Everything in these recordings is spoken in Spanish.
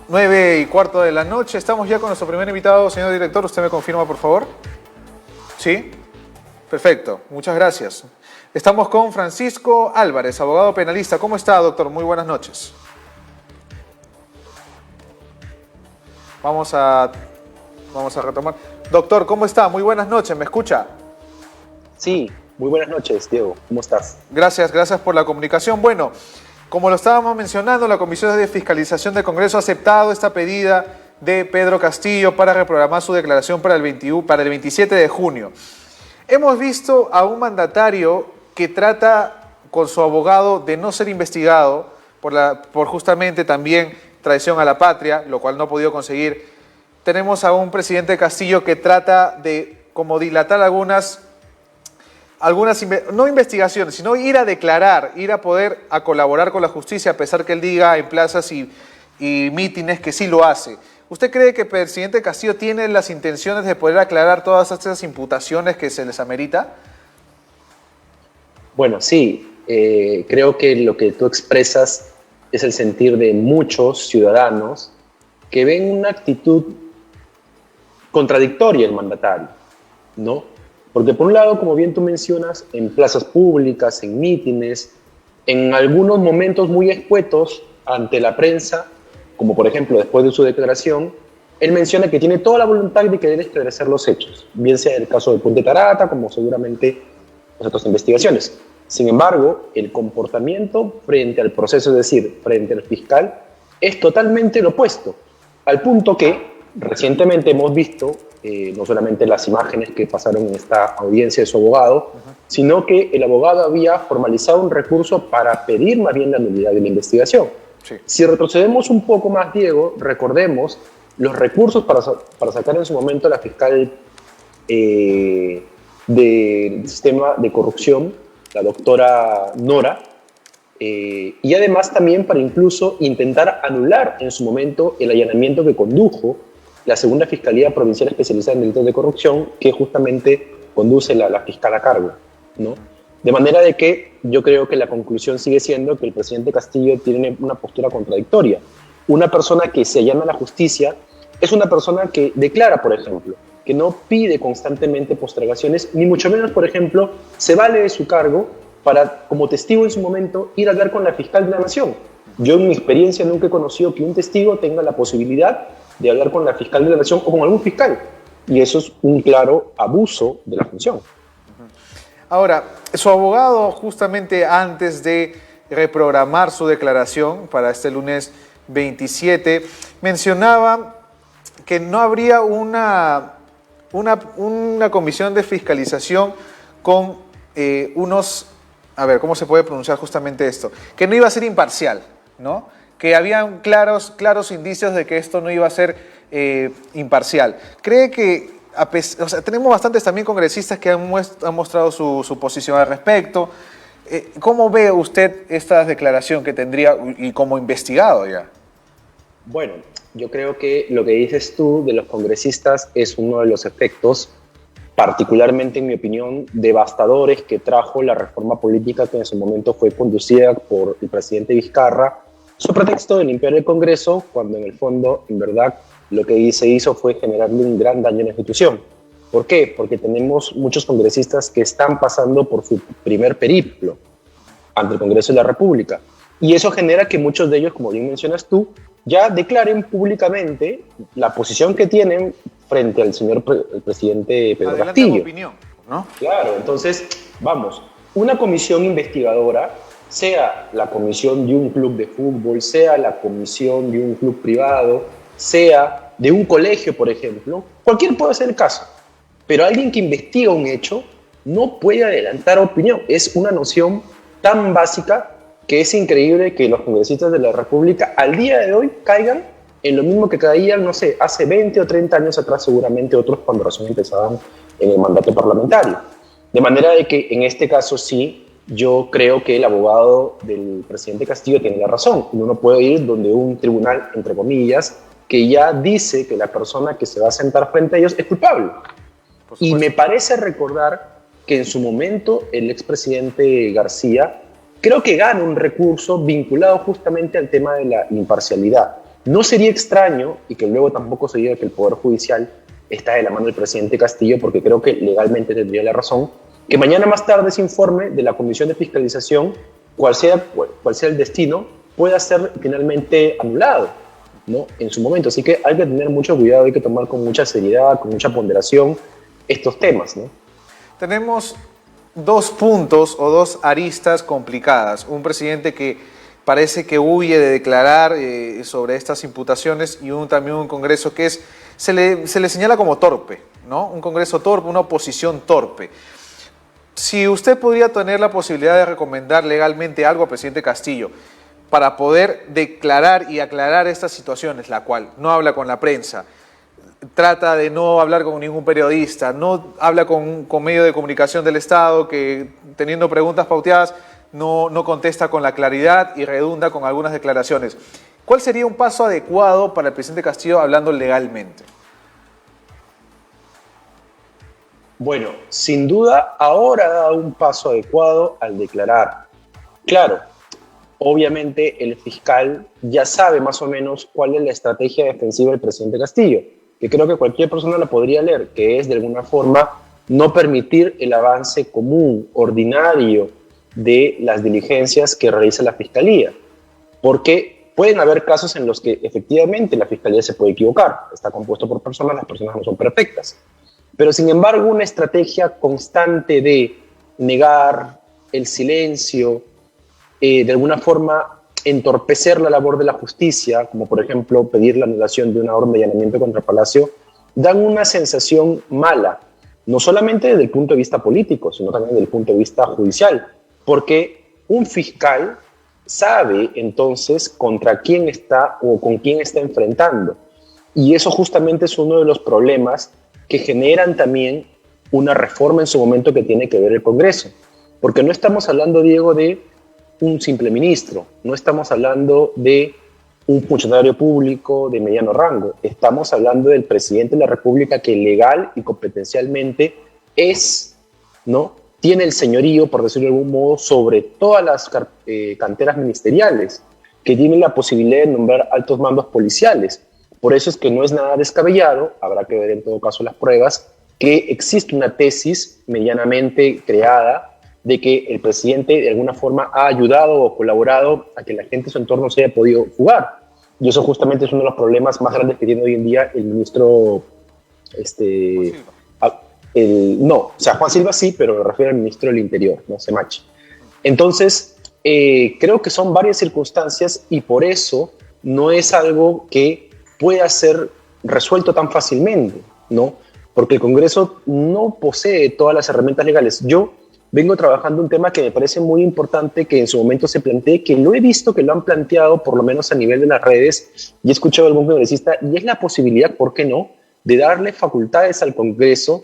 9:15 de la noche. Estamos ya con nuestro primer invitado, señor director. ¿Usted me confirma, por favor? ¿Sí? Perfecto. Muchas gracias. Estamos con Francisco Álvarez, abogado penalista. ¿Cómo está, doctor? Muy buenas noches. Vamos a retomar. Doctor, ¿cómo está? Muy buenas noches. ¿Me escucha? Sí, muy buenas noches, Diego. ¿Cómo estás? Gracias por la comunicación. Bueno, como lo estábamos mencionando, la Comisión de Fiscalización del Congreso ha aceptado esta pedida de Pedro Castillo para reprogramar su declaración para el 27 de junio. Hemos visto a un mandatario que trata con su abogado de no ser investigado por justamente también traición a la patria, lo cual no ha podido conseguir. Tenemos a un presidente Castillo que trata de como dilatar algunas no investigaciones, sino ir a declarar, ir a poder a colaborar con la justicia, a pesar que él diga en plazas y mítines que sí lo hace. ¿Usted cree que el presidente Castillo tiene las intenciones de poder aclarar todas estas imputaciones que se les amerita? Bueno, sí, creo que lo que tú expresas es el sentir de muchos ciudadanos que ven una actitud contradictoria del mandatario, ¿no? Porque por un lado, como bien tú mencionas, en plazas públicas, en mítines, en algunos momentos muy escuetos ante la prensa, como por ejemplo después de su declaración, él menciona que tiene toda la voluntad de querer esclarecer los hechos, bien sea el caso del Puente Tarata, como seguramente las otras investigaciones. Sin embargo, el comportamiento frente al proceso, es decir, frente al fiscal, es totalmente lo opuesto, al punto que recientemente hemos visto no solamente las imágenes que pasaron en esta audiencia de su abogado, sino que el abogado había formalizado un recurso para pedir más bien la nulidad de la investigación. Sí. Si retrocedemos un poco más, Diego, recordemos los recursos para sacar en su momento a la fiscal del sistema de corrupción, la doctora Nora, y además también para incluso intentar anular en su momento el allanamiento que condujo la segunda Fiscalía Provincial Especializada en Delitos de Corrupción, que justamente conduce la fiscal a cargo, ¿no? De manera de que yo creo que la conclusión sigue siendo que el presidente Castillo tiene una postura contradictoria. Una persona que se allana a la justicia es una persona que declara, por ejemplo, que no pide constantemente postergaciones, ni mucho menos, por ejemplo, se vale de su cargo para, como testigo en su momento, ir a hablar con la fiscal de la Nación. Yo en mi experiencia nunca he conocido que un testigo tenga la posibilidad de hablar con la fiscal de la Nación o con algún fiscal. Y eso es un claro abuso de la función. Ahora, su abogado, justamente antes de reprogramar su declaración para este lunes 27, mencionaba que no habría una comisión de fiscalización con a ver, ¿cómo se puede pronunciar justamente esto? Que no iba a ser imparcial, ¿no? Que habían claros indicios de que esto no iba a ser imparcial. ¿Cree que, tenemos bastantes también congresistas que han mostrado su posición al respecto? ¿Cómo ve usted esta declaración que tendría y como investigado ya? Bueno, yo creo que lo que dices tú de los congresistas es uno de los efectos, particularmente en mi opinión, devastadores que trajo la reforma política que en su momento fue conducida por el presidente Vizcarra, su pretexto de limpiar el Congreso, cuando en el fondo, en verdad, lo que se hizo fue generarle un gran daño a la institución. ¿Por qué? Porque tenemos muchos congresistas que están pasando por su primer periplo ante el Congreso de la República. Y eso genera que muchos de ellos, como bien mencionas tú, ya declaren públicamente la posición que tienen frente al señor el presidente Pedro Castillo. Opinión, ¿no? Claro, entonces, vamos, una comisión investigadora, sea la comisión de un club de fútbol, sea la comisión de un club privado, sea de un colegio, por ejemplo, cualquiera puede ser el caso. Pero alguien que investiga un hecho no puede adelantar opinión. Es una noción tan básica que es increíble que los congresistas de la República al día de hoy caigan en lo mismo que caían, no sé, hace 20 o 30 años atrás, seguramente otros cuando recién empezaban en el mandato parlamentario. De manera de que en este caso sí, yo creo que el abogado del presidente Castillo tiene la razón. Uno puede ir donde un tribunal, entre comillas, que ya dice que la persona que se va a sentar frente a ellos es culpable. Y me parece recordar que en su momento el expresidente García creo que gana un recurso vinculado justamente al tema de la imparcialidad. No sería extraño, y que luego tampoco se diga que el Poder Judicial está de la mano del presidente Castillo, porque creo que legalmente tendría la razón, que mañana más tarde ese informe de la Comisión de Fiscalización, cual sea el destino, pueda ser finalmente anulado, ¿no? En su momento. Así que hay que tener mucho cuidado, hay que tomar con mucha seriedad, con mucha ponderación estos temas, ¿no? Tenemos dos puntos o dos aristas complicadas. Un presidente que parece que huye de declarar sobre estas imputaciones y también un Congreso que se le señala como torpe, ¿no? Un Congreso torpe, una oposición torpe. Si usted podría tener la posibilidad de recomendar legalmente algo al presidente Castillo para poder declarar y aclarar estas situaciones, la cual no habla con la prensa, trata de no hablar con ningún periodista, no habla con medio de comunicación del Estado que teniendo preguntas pauteadas no contesta con la claridad y redunda con algunas declaraciones. ¿Cuál sería un paso adecuado para el presidente Castillo hablando legalmente? Bueno, sin duda ahora da un paso adecuado al declarar. Claro, obviamente el fiscal ya sabe más o menos cuál es la estrategia defensiva del presidente Castillo, que creo que cualquier persona la podría leer, que es de alguna forma no permitir el avance común, ordinario, de las diligencias que realiza la Fiscalía. Porque pueden haber casos en los que efectivamente la Fiscalía se puede equivocar, está compuesto por personas, las personas no son perfectas. Pero sin embargo una estrategia constante de negar el silencio, de alguna forma entorpecer la labor de la justicia, como por ejemplo pedir la anulación de una orden de allanamiento contra Palacio, dan una sensación mala, no solamente desde el punto de vista político, sino también desde el punto de vista judicial, porque un fiscal sabe entonces contra quién está o con quién está enfrentando. Y eso justamente es uno de los problemas que generan también una reforma en su momento que tiene que ver el Congreso. Porque no estamos hablando, Diego, de un simple ministro, no estamos hablando de un funcionario público de mediano rango, estamos hablando del presidente de la República que legal y competencialmente es, ¿no?, tiene el señorío, por decirlo de algún modo, sobre todas las canteras ministeriales, que tiene la posibilidad de nombrar altos mandos policiales. Por eso es que no es nada descabellado, habrá que ver en todo caso las pruebas, que existe una tesis medianamente creada de que el presidente de alguna forma ha ayudado o colaborado a que la gente de su entorno se haya podido fugar. Y eso justamente es uno de los problemas más grandes que tiene hoy en día el ministro... Juan Silva sí, pero me refiero al ministro del Interior, no Semachi. Entonces, creo que son varias circunstancias y por eso no es algo que pueda ser resuelto tan fácilmente, ¿no? Porque el Congreso no posee todas las herramientas legales. Yo vengo trabajando un tema que me parece muy importante que en su momento se plantee, que lo he visto que lo han planteado por lo menos a nivel de las redes y he escuchado a algún congresista, y es la posibilidad, ¿por qué no?, de darle facultades al Congreso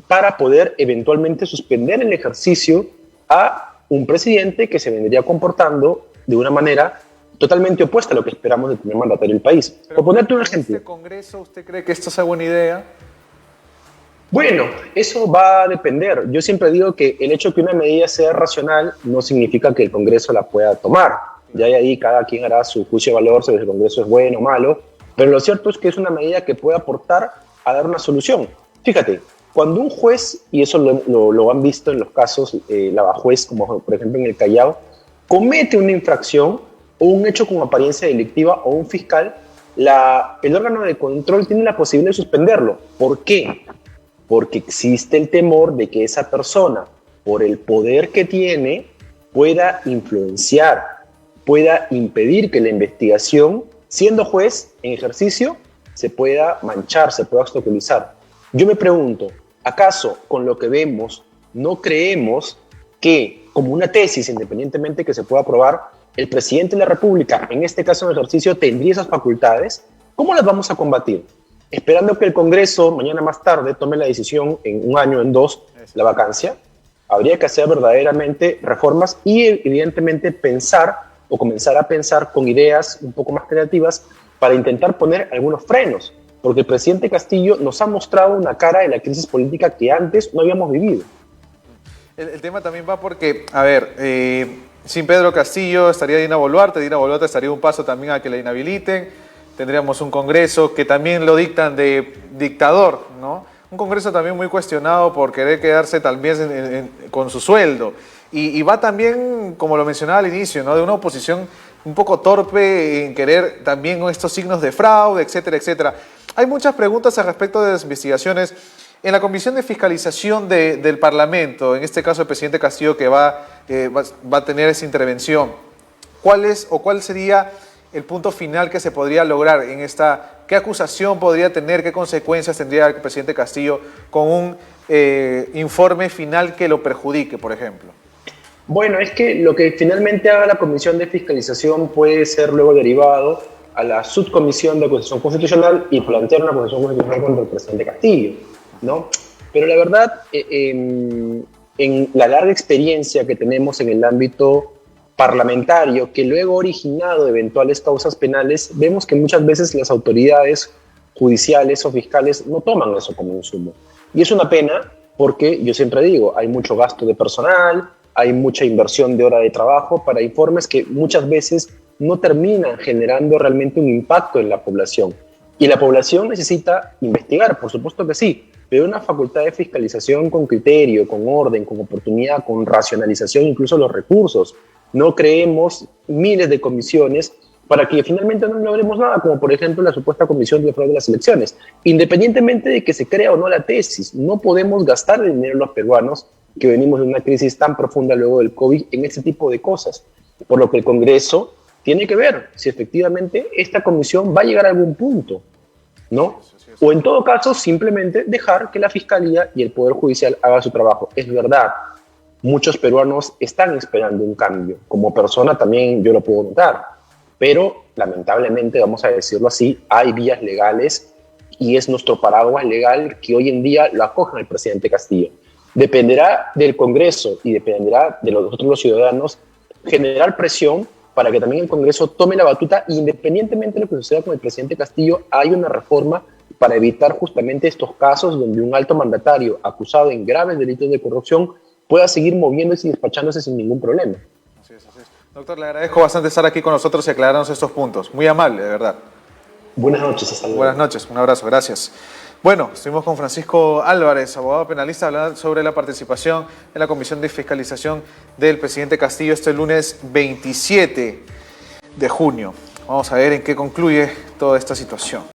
para poder eventualmente suspender el ejercicio a un presidente que se vendría comportando de una manera totalmente opuesta a lo que esperamos del primer mandatario del país. Por ponerte un ejemplo. ¿Este Congreso usted cree que esto sea buena idea? Bueno, eso va a depender. Yo siempre digo que el hecho de que una medida sea racional no significa que el Congreso la pueda tomar. Ya ahí cada quien hará su juicio de valor sobre si el Congreso es bueno o malo, pero lo cierto es que es una medida que puede aportar a dar una solución. Fíjate, cuando un juez, y eso lo han visto en los casos lavajuez, como por ejemplo en el Callao, comete una infracción o un hecho con apariencia delictiva o un fiscal, el órgano de control tiene la posibilidad de suspenderlo. ¿Por qué? Porque existe el temor de que esa persona, por el poder que tiene, pueda influenciar, pueda impedir que la investigación, siendo juez en ejercicio, se pueda manchar, se pueda obstaculizar. Yo me pregunto, ¿acaso con lo que vemos no creemos que, como una tesis, independientemente que se pueda aprobar, el presidente de la República, en este caso en ejercicio, tendría esas facultades? ¿Cómo las vamos a combatir? Esperando que el Congreso, mañana más tarde, tome la decisión en un año, en dos, la vacancia. Habría que hacer verdaderamente reformas y, evidentemente, pensar o comenzar a pensar con ideas un poco más creativas para intentar poner algunos frenos. Porque el presidente Castillo nos ha mostrado una cara de la crisis política que antes no habíamos vivido. El tema también va porque, a ver, sin Pedro Castillo estaría Dina Boluarte estaría un paso también a que la inhabiliten. tendríamos un Congreso que también lo dictan de dictador, ¿no? Un Congreso también muy cuestionado por querer quedarse también con su sueldo. Y va también, como lo mencionaba al inicio, ¿no? De una oposición un poco torpe en querer también estos signos de fraude, etcétera, etcétera. Hay muchas preguntas al respecto de las investigaciones. En la Comisión de Fiscalización del Parlamento, en este caso el presidente Castillo que va a tener esa intervención, ¿cuál sería el punto final que se podría lograr en esta? ¿Qué acusación podría tener, qué consecuencias tendría el presidente Castillo con un informe final que lo perjudique, por ejemplo? Bueno, es que lo que finalmente haga la Comisión de Fiscalización puede ser luego derivado a la subcomisión de acusación constitucional y plantear una acusación constitucional contra el presidente Castillo, ¿no? Pero la verdad, en la larga experiencia que tenemos en el ámbito parlamentario, que luego ha originado eventuales causas penales, vemos que muchas veces las autoridades judiciales o fiscales no toman eso como insumo. Y es una pena porque, yo siempre digo, hay mucho gasto de personal, hay mucha inversión de hora de trabajo para informes que muchas veces no terminan generando realmente un impacto en la población. Y la población necesita investigar, por supuesto que sí, pero una facultad de fiscalización con criterio, con orden, con oportunidad, con racionalización, incluso los recursos. No creemos miles de comisiones para que finalmente no logremos nada, como por ejemplo la supuesta comisión de fraude de las elecciones. Independientemente de que se crea o no la tesis, no podemos gastar el dinero los peruanos que venimos de una crisis tan profunda luego del COVID en este tipo de cosas. Por lo que el Congreso tiene que ver si efectivamente esta comisión va a llegar a algún punto, ¿no? O en todo caso, simplemente dejar que la Fiscalía y el Poder Judicial hagan su trabajo. Es verdad, muchos peruanos están esperando un cambio. Como persona también yo lo puedo notar. Pero lamentablemente, vamos a decirlo así, hay vías legales y es nuestro paraguas legal que hoy en día lo acogen al presidente Castillo. Dependerá del Congreso y dependerá de nosotros los ciudadanos generar presión para que también el Congreso tome la batuta, independientemente de lo que suceda con el presidente Castillo. Hay una reforma para evitar justamente estos casos donde un alto mandatario acusado en graves delitos de corrupción pueda seguir moviéndose y despachándose sin ningún problema. Así es, así es. Doctor, le agradezco bastante estar aquí con nosotros y aclararnos estos puntos. Muy amable, de verdad. Buenas noches, hasta luego. Buenas noches, un abrazo, gracias. Bueno, estuvimos con Francisco Álvarez, abogado penalista, hablando sobre la participación en la Comisión de Fiscalización del presidente Castillo este lunes 27 de junio. Vamos a ver en qué concluye toda esta situación.